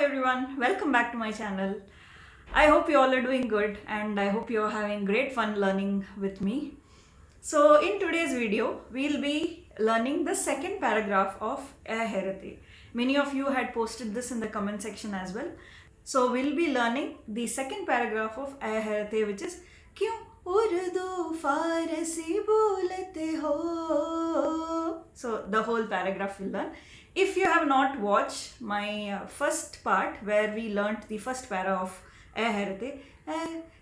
everyone, welcome back to my channel. I hope you all are doing good and I hope you're having great fun learning with me. So in today's video, we'll be learning the second paragraph of Ay Hairathey. Many of you had posted this in the comment section as well. So we'll be learning the second paragraph of Ay Hairathey, which is Kyun urdu farsi bolte ho. So the whole paragraph we'll learn. If you have not watched my first part where we learnt the first para of Ay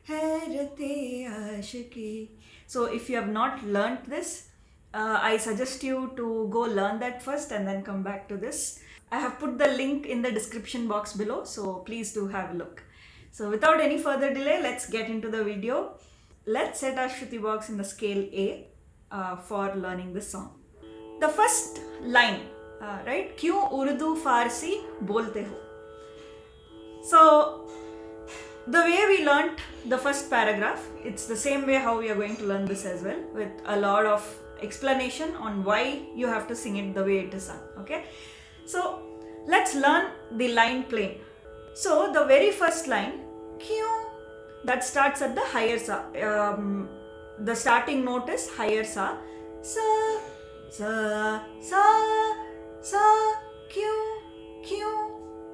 Hairathey ashki. So if you have not learnt this, I suggest you to go learn that first and then come back to this. I have put the link in the description box below, so please do have a look. So without any further delay, let's get into the video. Let's set our Shruti box in the scale A for learning this song. The first line, right? Kyun urdu farsi bolte ho. So the way we learnt the first paragraph, it's the same way how we are going to learn this as well, with a lot of explanation on why you have to sing it the way it is sung. Okay, so let's learn the line plain. So the very first line, Kyun, that starts at the higher sa. The starting note is higher sa. Sa, sa, sa, sa, Kyun.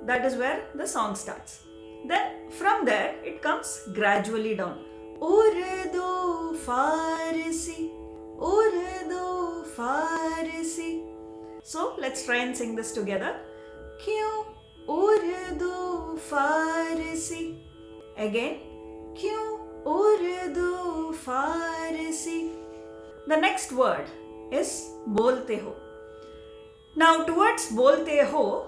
That is where the song starts. Then from there it comes gradually down. Urdu farsi, urdu farsi. So let's try and sing this together. Kyun urdu farsi. Again. Kyun urdu farsi. The next word is bolte ho. Now towards bolte ho,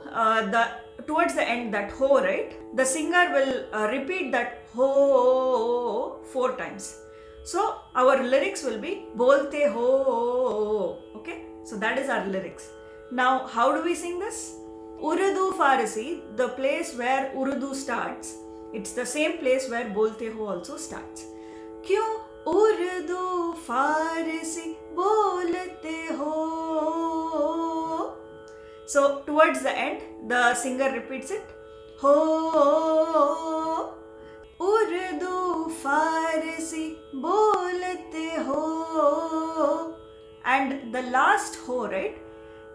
towards the end, that ho, right? The singer will repeat that ho 4 times. So our lyrics will be bolte ho. Okay, so that is our lyrics. Now how do we sing this? Urdu farsi, the place where Urdu starts, it's the same place where bolte ho also starts. Kyun urdu farsi bolte ho. So towards the end, the singer repeats it. Ho, urdu farsi bolte ho. And the last ho, right?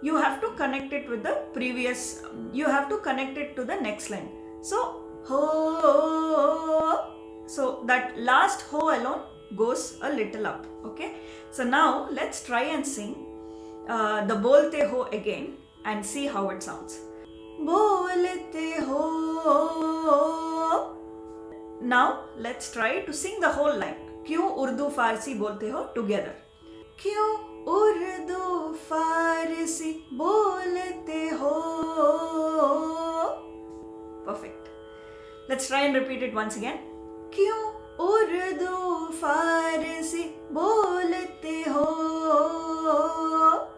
You have to connect it with the previous, you have to connect it to the next line. So, ho. So that last ho alone goes a little up. Okay. So now let's try and sing the bolte ho again and see how it sounds. Bolte ho. Now let's try to sing the whole line. Kyun urdu farsi bolte ho together. Kyun urdu farsi bolte ho. Perfect. Let's try and repeat it once again. Kyun urdu farsi bolte ho.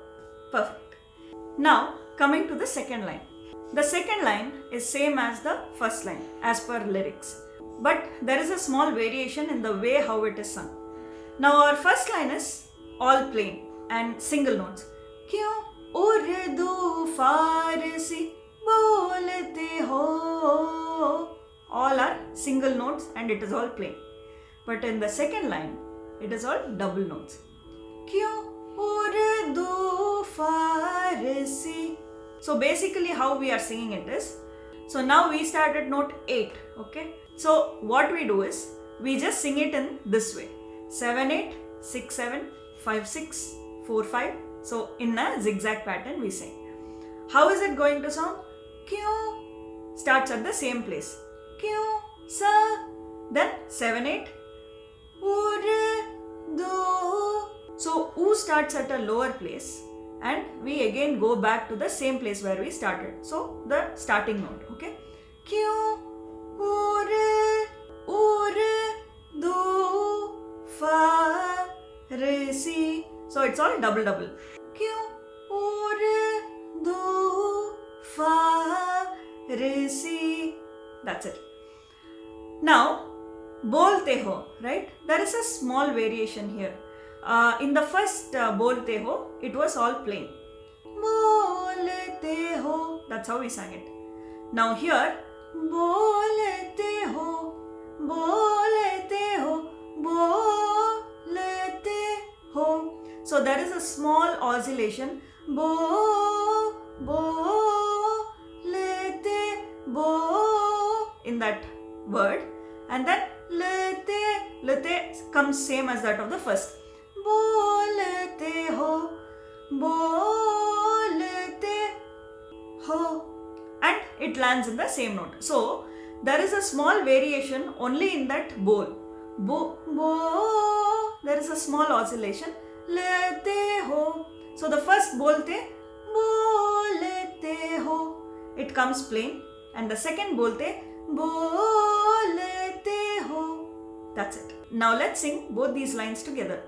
Perfect. Now coming to the second line. The second line is same as the first line as per lyrics, but there is a small variation in the way how it is sung. Now our first line is all plain and single notes. Kyun urdu farsi bolte ho. All are single notes and it is all plain. But in the second line, it is all double notes. Kyun urdu farsi. So basically how we are singing it is, so now we start at note 8. Okay. So what we do is, we just sing it in this way. 7-8, 6-7, 5-6, 4-5. So in a zigzag pattern we sing. How is it going to sound? Kyun starts at the same place. Kyun sa. Then 7-8. Urdu. So U starts at a lower place and we again go back to the same place where we started. So the starting note. Okay. Kyun urdu farsi. So it's all double. Kyun urdu farsi. That's it. Now bolte ho, right? There is a small variation here. In the first bolte ho, it was all plain. Bolte ho. That's how we sang it. Now here बोलते हो, बोलते हो, बोलते हो. So there is a small oscillation. Bo, bolete, bo in that word, and then lete comes same as that of the first. Bolete ho, bolete ho, and it lands in the same note. So there is a small variation only in that bol. Bo, there is a small oscillation. Lete ho. So the first bolte, bolete ho, it comes plain, and the second bolte, bolete ho. That's it. Now let's sing both these lines together.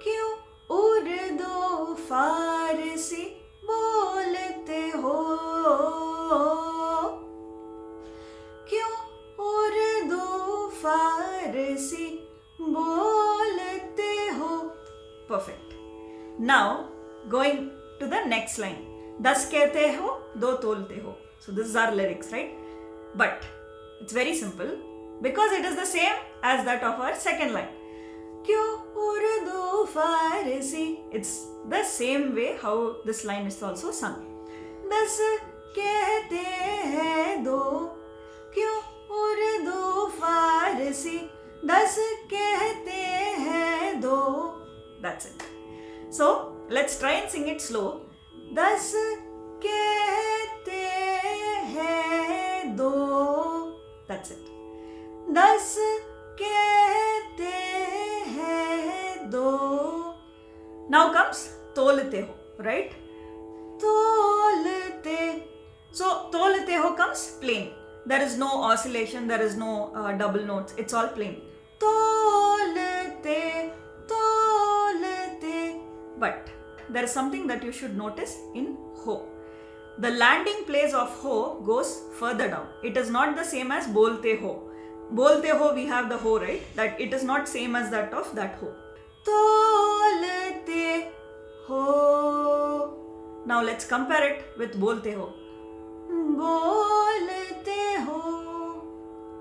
Kyun urdu farsi बोलते हो, क्यों उर्दू फारसी बोलते हो. Perfect. Now going to the next line. 10 kehte ho, 2 tolte ho. So this is our lyrics, right? But it's very simple because it is the same as that of our second line. क्यों Urdu Farsi. It's the same way how this line is also sung. 10 कहते हैं 2, क्यों उर्दू फारसी. 10 कहते हैं 2. That's it. So let's try and sing it slow. 10 कहते हैं 2. That's it. 10 कहते हैं 2. Now comes tolte ho, right? Tolte. So tolte ho comes plain. There is no oscillation, there is no double notes. It's all plain. Tolte, tolte. But there is something that you should notice in ho. The landing place of ho goes further down. It is not the same as bolte ho. Bolte ho, we have the ho, right? That it is not same as that of that ho. Tolte ho. Now let's compare it with bolte ho. Bolte ho.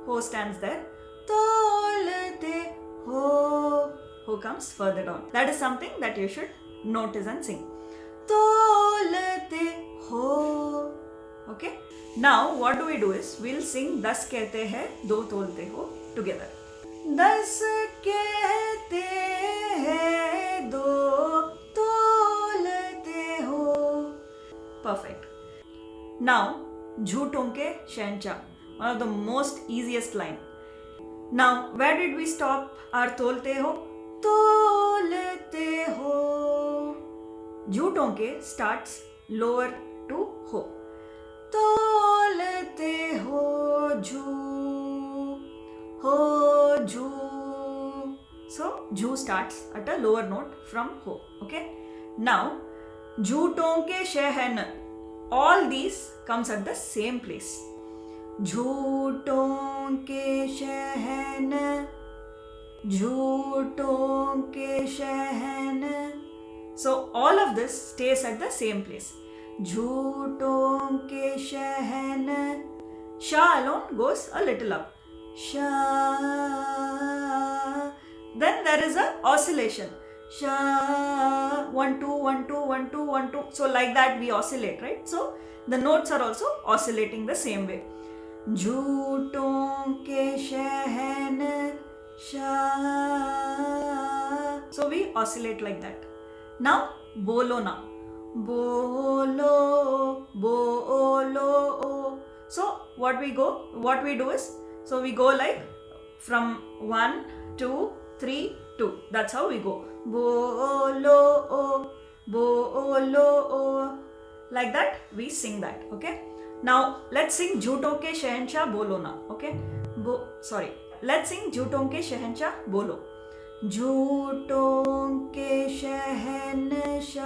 Ho stands there. Tolte ho. Ho comes further down. That is something that you should notice and sing. Tolte ho. Okay. Now what do we do is we'll sing 10 kehte hai 2 tolte ho together. 10 kehte hai 2 tolte ho. Perfect. Now jhooton ke shehensha, one of the most easiest line. Now where did we stop our tolte ho? Tolte ho. Jhooton ke starts lower to ho. Tolte ho jhoo, ho jhoo. So jhoo starts at a lower note from ho. Okay. Now jhooton ke shehen, all these comes at the same place. Jhooton ke shehen, jhooton ke shehen. So all of this stays at the same place. Jhooton ke shehen. Sha alone goes a little up. Sha. Then there is a oscillation. Sha. 1 2 1 2 1 2 1 2. So like that we oscillate, right? So the notes are also oscillating the same way. Jhooton ke shehen. Sha. So we oscillate like that. Now bolona. Bolo, bolo. So what we do is, so we go like from 1 2 3 2. That's how we go. Bolo, bolo. Like that we sing that. Okay. Now let's sing jhooton ke shehensha bolona. Okay. Let's sing jhooton ke shehensha bolo. जूटों के शहंशाह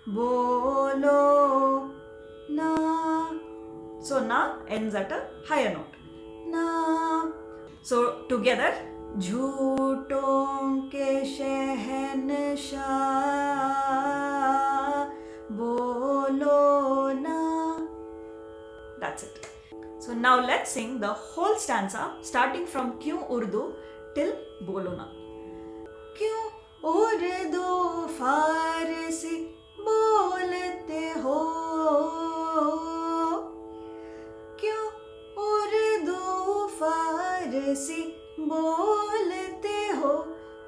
बोलो ना. So na ends at a higher note. Na. So together जूटों के शहंशाह बोलो ना. now let's sing the whole stanza starting from Kyun Urdu till bolona. Kyun urdu farsi bolte ho, kyun urdu farsi bolte ho,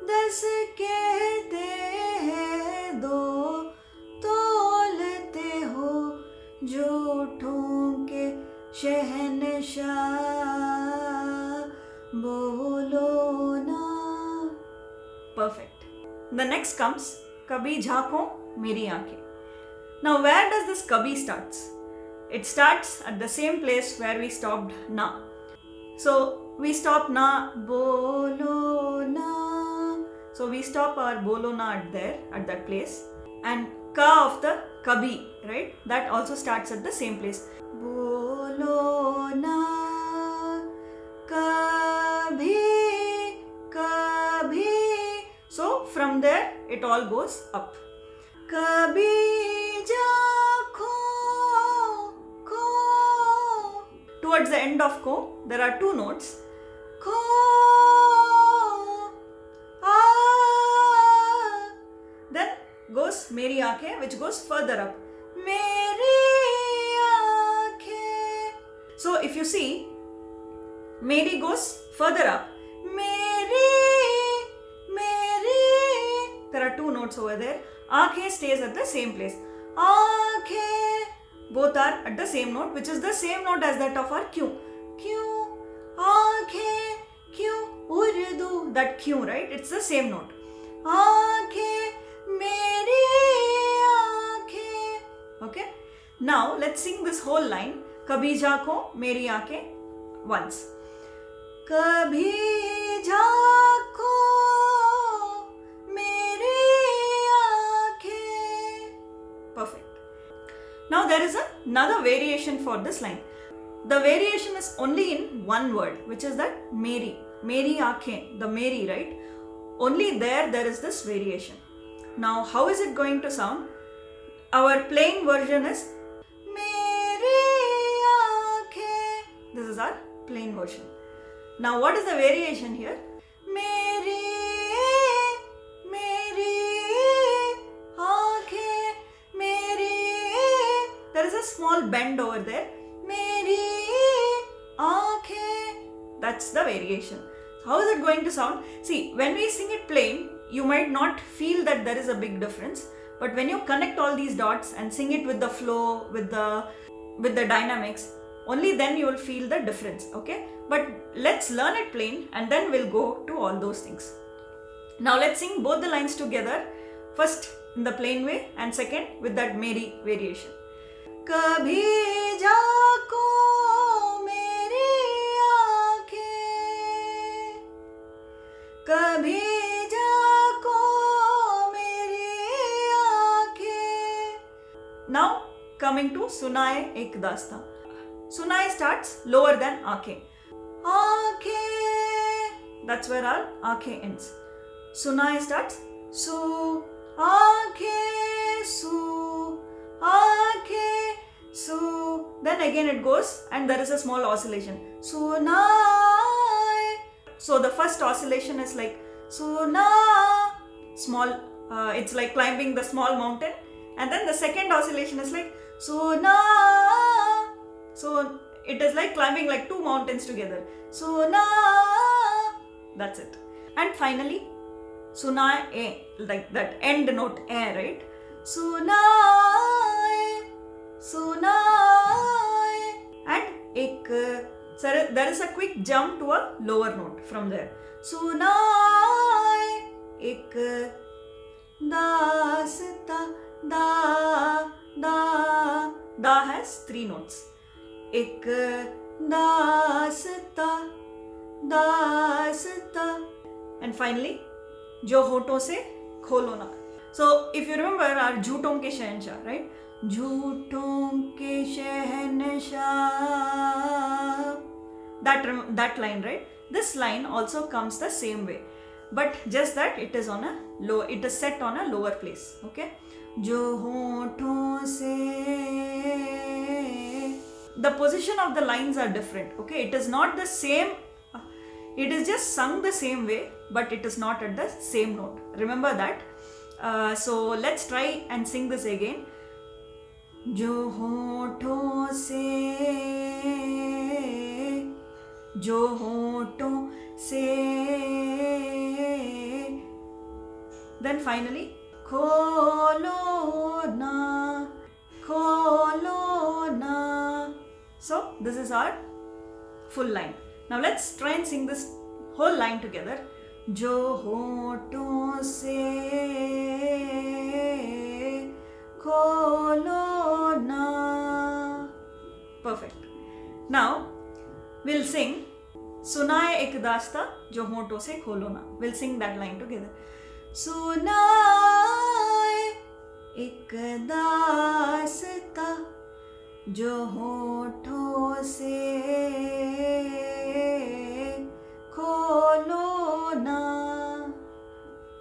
10 kehte hain do tolte ho, jhooton ke shehensha bolona. Perfect. The next comes kabhi jhaankon meri aankhein. Now where does this kabhi starts? It starts at the same place where we stopped na. So we stop na, bolona. So we stop our bolona at there, at that place. And ka of the kabhi, right? That also starts at the same place. Bolona, kabhi, kabhi. So from there it all goes up. Kabhi jhaankon, ko. Towards the end of ko, there are two notes. Ko, ah. Then goes meri aankhein, which goes further up. Meri aankhein. So if you see, meri goes further up. Meri, meri. There are two notes over there. Aankhein stays at the same place. Aankhein. Both are at the same note, which is the same note as that of our Kyun. Kyun, aankhein, kyun, urdu. That Kyun, right? It's the same note. Aankhein, meri aankhein. Okay? Now let's sing this whole line. Kabhi jhaankon meri aankhein once. Kabhi jhaankon meri aankhein. Perfect. Now there is another variation for this line. The variation is only in one word, which is that meri. Meri aankhein, the meri, right? Only there is this variation. Now how is it going to sound? Our plain version is meri aankhein. This is our plain version. Now what is the variation here? Meri, meri aankhein, meri. There is a small bend over there. Meri aankhein. That's the variation. How is it going to sound? See, when we sing it plain, you might not feel that there is a big difference. But when you connect all these dots and sing it with the flow, with the dynamics, only then you will feel the difference. Okay? But let's learn it plain and then we'll go to all those things. Now let's sing both the lines together. First in the plain way and second with that meri variation. Kabhi jhaankon meri aankhein, kabhi jhaankon meri aankhein. Now coming to sunaye ek dastaan. Sunaye starts lower than aankhein. Aankhein. That's where our aankhein ends. Sunaye starts su, aankhein, su, aankhein, su. Then again it goes and there is a small oscillation. Sunaye. So the first oscillation is like suna, small. It's like climbing the small mountain. And then the second oscillation is like suna. So it is like climbing like two mountains together. Suna. That's it. And finally, sunaye, like that end note, right? Sunaye, sunaye. And ek. So there is a quick jump to a lower note from there. Sunaye, ek, dastaan, da, da. Da has three notes. Ek, dastaan, dastaan. And finally, jhooton se kholona. So if you remember our jhooton ke shehensha, right? Jhooton ke shehensha. That line, right? This line also comes the same way, but just that it is on a low. It is set on a lower place. Okay. Jhooton se the position of the lines are different. Okay, it is not the same, it is just sung the same way, but it is not at the same note. Remember that. So let's try and sing this again. जो होठों से, जो होठों से, then finally kholona, kholona. So this is our full line. Now let's try and sing this whole line together. जो होठों से kholona. Perfect. Now we'll sing sunaye ek dastaan jo honthon se kholona. We'll sing that line together. Sunaye ek dastaan jo honthon se kholona.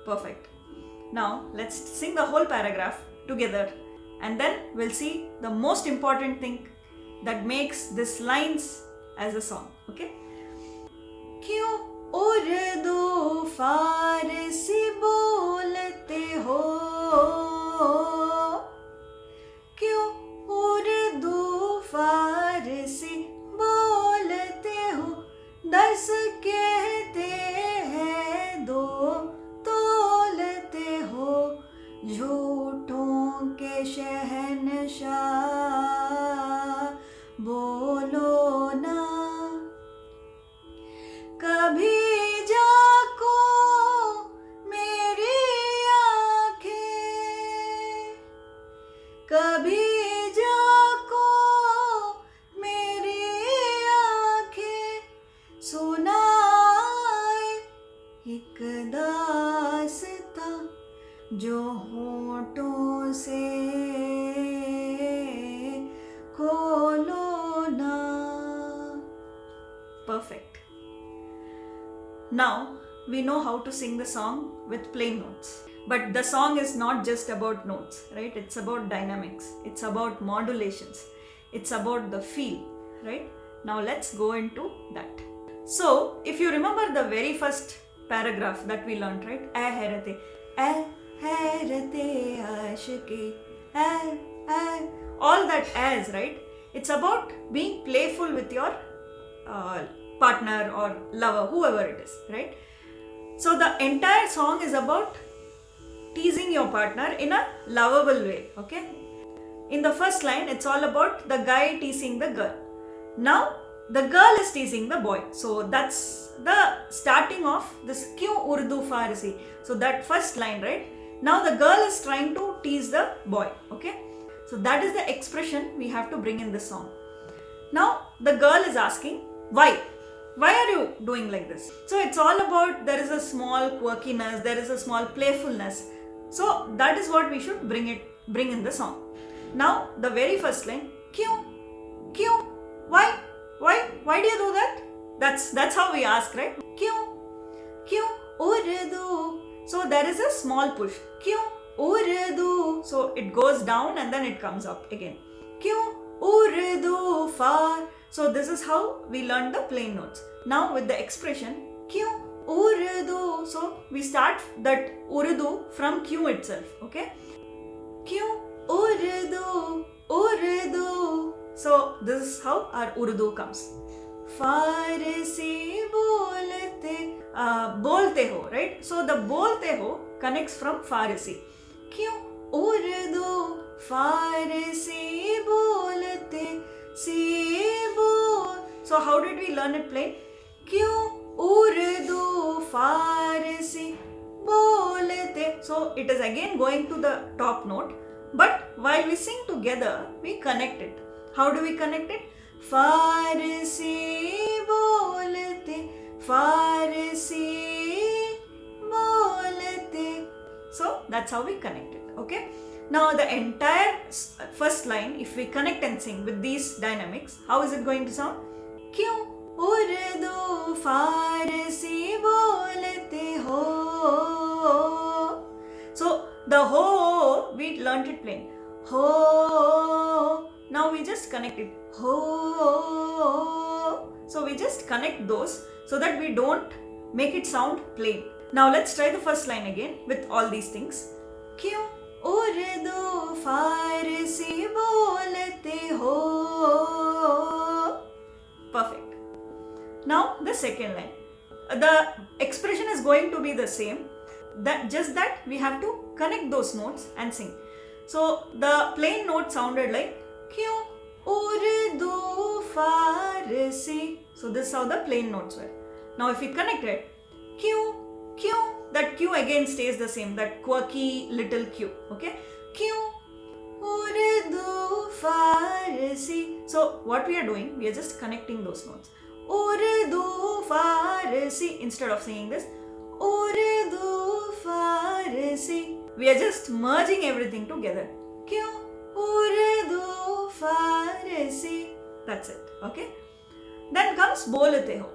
Perfect. Now let's sing the whole paragraph together, and then we'll see the most important thing that makes this lines as a song. Okay? क्यों उर्दू फारसी बोलते हो, क्यों उर्दू फारसी बोलते हो, 10 कहते हैं 2 तोलते हो, झूठों के शहनशाह बोलोना, कभी जाको मेरी आंखें, कभी जाको मेरी आंखें, सुनाए एक दास्तां जो होठों से kholona. Perfect. Now we know how to sing the song with plain notes. But the song is not just about notes, right? It's about dynamics. It's about modulations. It's about the feel, right? Now let's go into that. So if you remember the very first paragraph that we learned, right? Ay Hairathey, Ay Hairathey aashiki, ay, all that as, right? It's about being playful with your partner or lover, whoever it is, right? So the entire song is about teasing your partner in a lovable way, okay? In the first line, it's all about the guy teasing the girl. Now, the girl is teasing the boy. So that's the starting of this Kyun Urdu Farsi. So that first line, right? Now the girl is trying to tease the boy, okay? So that is the expression we have to bring in this song. Now the girl is asking, why? Why are you doing like this? So it's all about, there is a small quirkiness, there is a small playfulness. So that is what we should bring in the song. Now the very first line, Kyun, Kyun, why do you do that? That's how we ask, right? Kyun, Kyun, urdu. So there is a small push. Kyun, urdu. So it goes down and then it comes up again. Kyun, urdu, far. So this is how we learn the plain notes. Now with the expression, Kyun, urdu. So we start that urdu from Kyun itself, okay? Kyun, urdu, urdu. So this is how our urdu comes. Farsi bolte ho, right? So the bolte ho connects from Farsi. Kyun urdu farsi bolte si bol. So how did we learn it plain? Kyun urdu farsi bolte. So it is again going to the top note, but while we sing together, we connect it. How do we connect it? Farsi bolte, Farsi bolte. So that's how we connect it, okay? Now the entire first line, if we connect and sing with these dynamics, how is it going to sound? Kyun urdu farsi bolte ho. So the ho, we learnt it plain. Ho, Now we just connect it. Ho. So we just connect those so that we don't make it sound plain. Now let's try the first line again with all these things. Kyun urdu farsi bolte ho. Perfect. Now the second line. The expression is going to be the same. Just that we have to connect those notes and sing. So the plain note sounded like Kyun urdu farsi. So this is how the plain notes were. Now if we connect it, Q, that Q again stays the same, that quirky little Q. Okay, Q urdu farsi. So what we are doing, we are just connecting those notes. Urdu farsi. Instead of saying this, urdu farsi, we are just merging everything together. Kyun urdu farsi. That's it. Okay. Then comes bolte ho.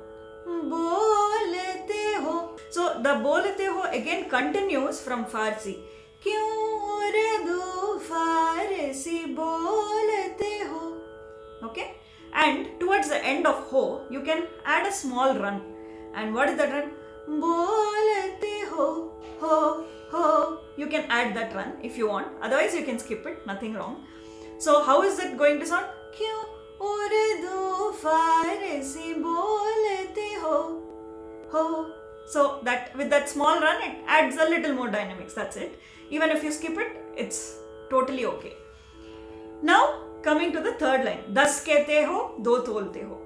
Bolte ho. So the bolte ho again continues from Farsi. Kyun urdu farsi bolte ho. Okay. And towards the end of ho, you can add a small run. And what is that run? Bolte ho, ho, ho. You can add that run if you want. Otherwise, you can skip it. Nothing wrong. So how is it going to sound? Kyun urdu farsi bolte ho, ho. So that with that small run, it adds a little more dynamics. That's it. Even if you skip it, it's totally okay. Now coming to the third line, das kehte ho, do tolte ho.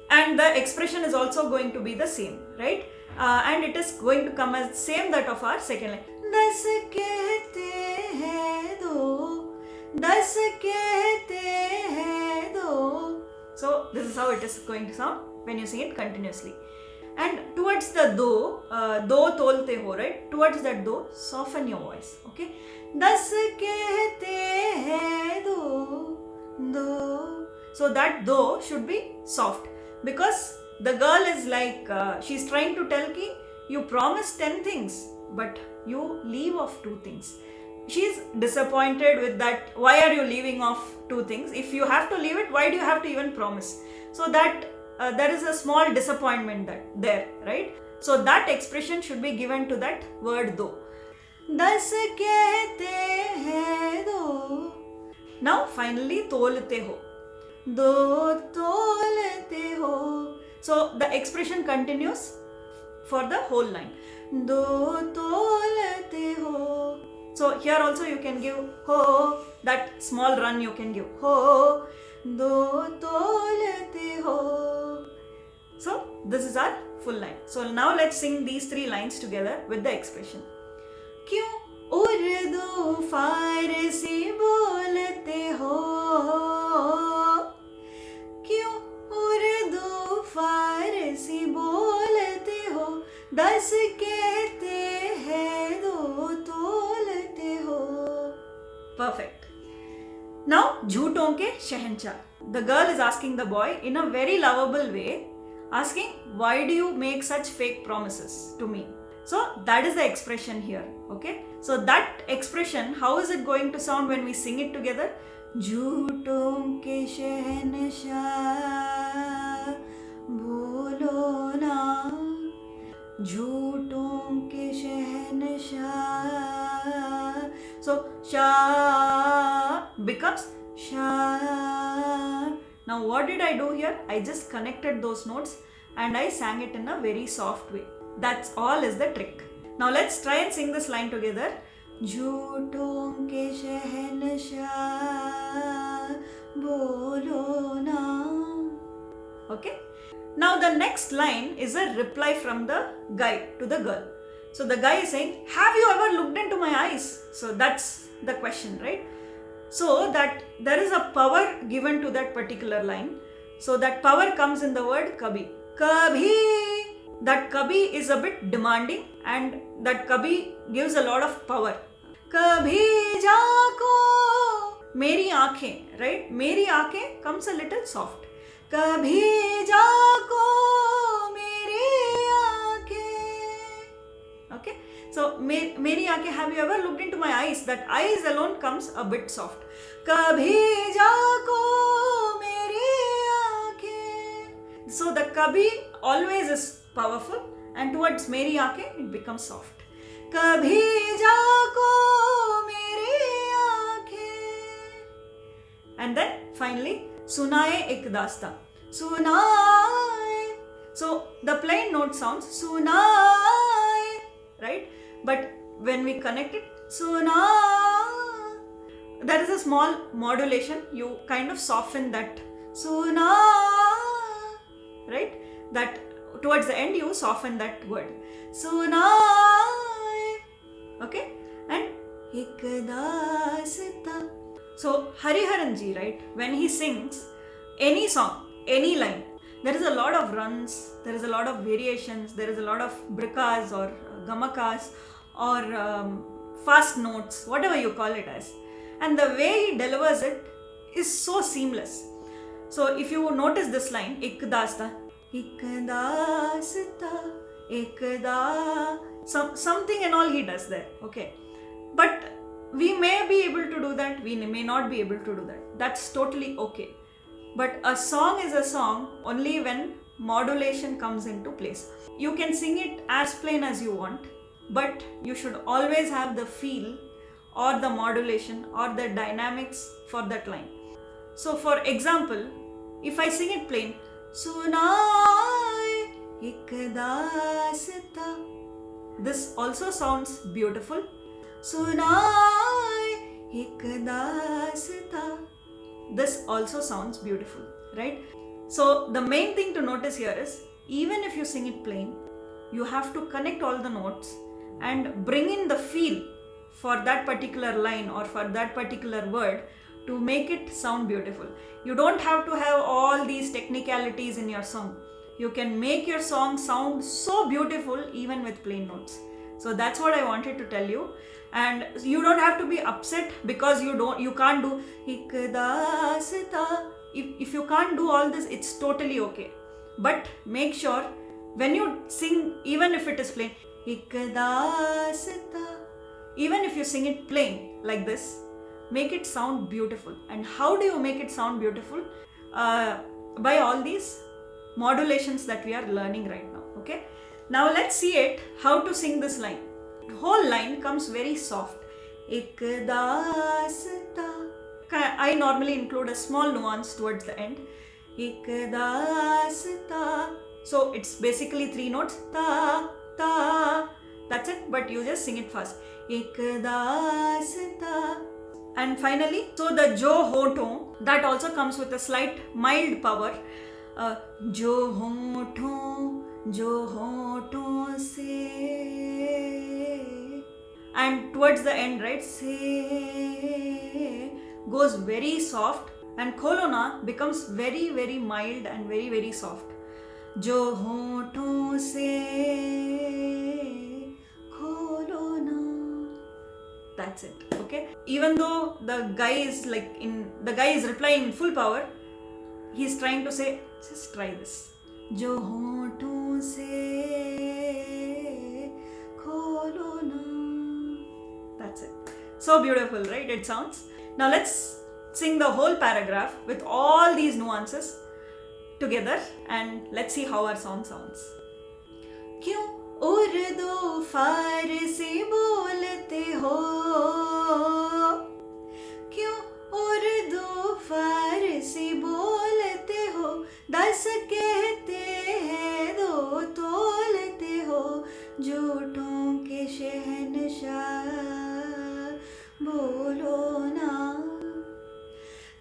And the expression is also going to be the same, right? And it is going to come as same that of our second line. Das kehte hai do, das kehte hai do. So this is how it is going to sound when you sing it continuously. And towards the do tolte ho, right? Towards that do, soften your voice. Okay. Das kehte hai do, do. So that do should be soft, because the girl is like, she's trying to tell ki, you promised 10 things, but you leave off 2 things. She's disappointed with that. Why are you leaving off 2 things? If you have to leave it, why do you have to even promise? So that there is a small disappointment there, right? So that expression should be given to that word do. Das kehte hai do. Now finally tolte ho. Do tolte ho. So the expression continues for the whole line. Do tolte ho. So here also you can give ho, that small run you can give ho, do tolte ho. So this is our full line. So now let's sing these 3 lines together with the expression. Kyun urdu farsi bolte ho. Kyun urdu farsi bolte ho. Das kehte hai do tolte ho. Perfect. Now jhooton ke shehensha. The girl is asking the boy in a very lovable way, asking, why do you make such fake promises to me? So that is the expression here. Okay. So that expression, how is it going to sound when we sing it together? Jhooton ke shehensha bolona. Jhooton ke shehensha. So sha becomes sha. Now what did I do here? I just connected those notes and I sang it in a very soft way. That's all is the trick. Now let's try and sing this line together. Jhooton ke shehensha bolona. Okay. Now the next line is a reply from the guy to the girl. So the guy is saying, have you ever looked into my eyes? So that's the question, right? So that there is a power given to that particular line. So that power comes in the word kabhi. Kabhi. That kabhi is a bit demanding and that kabhi gives a lot of power. Kabhi jhaankon. Meri aankhein, right? Meri aankhein comes a little soft. Kabhi jhaankon meri aankhein. Okay. So meri aankhein, have you ever looked into my eyes? That eyes alone comes a bit soft. Kabhi jhaankon meri aankhein. So the kabhi always is powerful, and towards meri aankhein it becomes soft. Kabhi jhaankon meri aankhein. And then finally sunaye ek dastaan. Sunaye. So the plain note sounds sunaye, right? But when we connect it, sunaye, there is a small modulation. You kind of soften that sunaye, right? That towards the end you soften that word. Sunaye. Okay? And ek dastaan. So Hariharan ji, right? When he sings any song, any line, there is a lot of runs, there is a lot of variations, there is a lot of brikas or gamakas or fast notes, whatever you call it as. And the way he delivers it is so seamless. So if you notice this line, ek dastaan, something and all he does there, okay. But we may be able to do that, we may not be able to do that. That's totally okay. But a song is a song only when modulation comes into place. You can sing it as plain as you want, but you should always have the feel or the modulation or the dynamics for that line. So for example, if I sing it plain, sunaye ek dastaan, this also sounds beautiful. Sunaye ek dastaan, this also sounds beautiful, right? So the main thing to notice here is, even if you sing it plain, you have to connect all the notes and bring in the feel for that particular line or for that particular word to make it sound beautiful. You don't have to have all these technicalities in your song. You can make your song sound so beautiful even with plain notes. So that's what I wanted to tell you. And you don't have to be upset because you can't do ek dastaan. If you can't do all this, it's totally okay. But make sure when you sing, even if it is plain, ek dastaan, even if you sing it plain like this, make it sound beautiful. And how do you make it sound beautiful? By all these modulations that we are learning right now. Okay. Now let's see it, how to sing this line. The whole line comes very soft. Ek dastaan. I normally include a small nuance towards the end. Ek dastaan. So it's basically 3 notes. Ta, ta. That's it, but you just sing it fast. Ek dastaan. And finally, so the jhooton, that also comes with a slight mild power. Jhooton, jhooton se. And towards the end, right, se goes very soft, and kholona becomes very, very mild and very, very soft. Jhooton se kholona. That's it. Okay. Even though the guy is replying in full power, he's trying to say, just try this. Jhooton se kholona. That's it. So beautiful, right? It sounds. Now let's sing the whole paragraph with all these nuances together, and let's see how our song sounds. Kyun urdu farsi bolte ho? Kyun urdu farsi bolte ho? Das kehte hain do tolte ho. Jhooton ke shehensha bolona.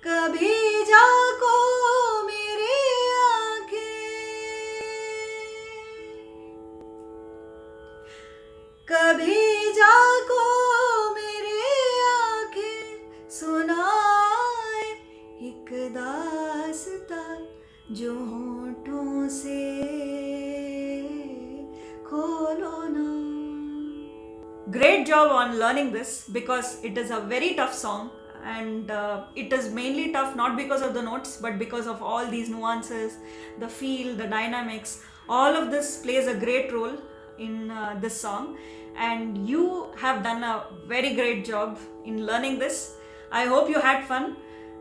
Kabhi jhaankon meri aankhein. Kabhi jhaankon meri aankhein. Sunaye ek dastaan. Jhooton se kholona. Great job on learning this, because it is a very tough song, and it is mainly tough not because of the notes but because of all these nuances, the feel, the dynamics. All of this plays a great role in this song, and you have done a very great job in learning this. I hope you had fun,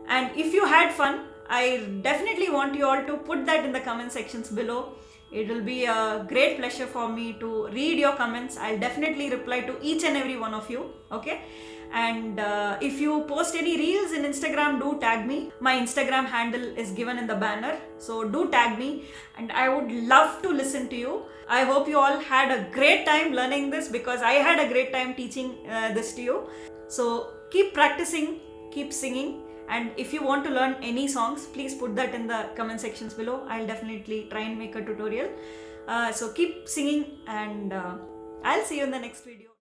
and if you had fun, I definitely want you all to put that in the comment sections below. It will be a great pleasure for me to read your comments. I'll definitely reply to each and every one of you, okay? And if you post any reels in Instagram, do tag me. My Instagram handle is given in the banner, so do tag me, and I would love to listen to you. I hope you all had a great time learning this, because I had a great time teaching this to you. So keep practicing, keep singing, and if you want to learn any songs, please put that in the comment sections below. I'll definitely try and make a tutorial. So keep singing, and I'll see you in the next video.